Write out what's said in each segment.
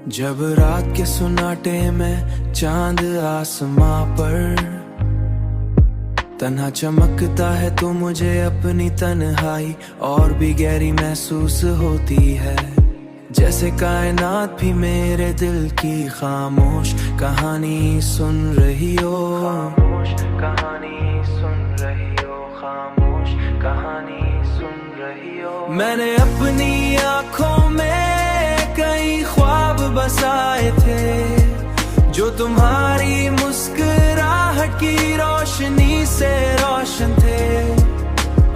जब रात के सुनाटे में चांद आसमां पर तन्हा चमकता है तो मुझे अपनी तन्हाई और भी गहरी महसूस होती है। जैसे कायनात भी मेरे दिल की खामोश कहानी सुन रही हो, खामोश कहानी सुन रही हो, खामोश कहानी सुन रही हो। मैंने अपनी आंखों में कई ख्वाब बसाए थे जो तुम्हारी मुस्कुराहट की रोशनी से रोशन थे,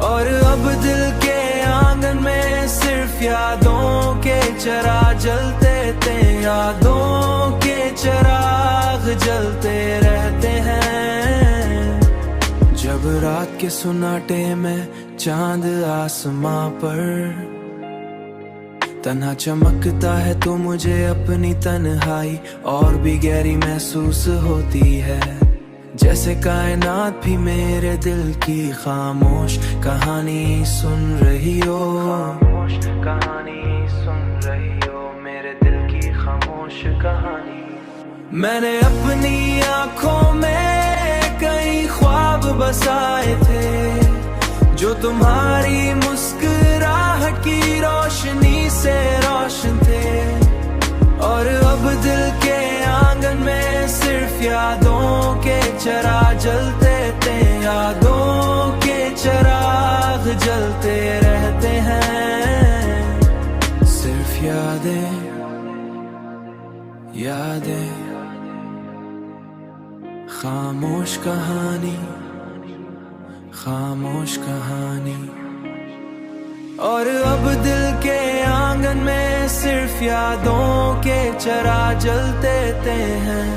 और अब दिल के आंगन में सिर्फ यादों के चिराग जलते थे, यादों के चिराग जलते रहते हैं। जब रात के सुनाटे में चांद आसमां पर तन्हा चमकता है तो मुझे अपनी तन्हाई और भी गहरी महसूस होती है। जैसे कायनात भी मेरे दिल की खामोश कहानी सुन रही हो, खामोश कहानी सुन रही हो, मेरे दिल की खामोश कहानी। मैंने अपनी आंखों में कई ख्वाब बसाए थे जो तुम्हारी मुस्कुराहट की रोशनी से रोशन थे, और अब दिल के आंगन में सिर्फ यादों के चिराग जलते थे, यादों के चिराग जलते रहते हैं। सिर्फ यादें यादें, खामोश कहानी खामोश कहानी। और अब दिल के आंगन में सिर्फ यादों के चिराग जलते हैं।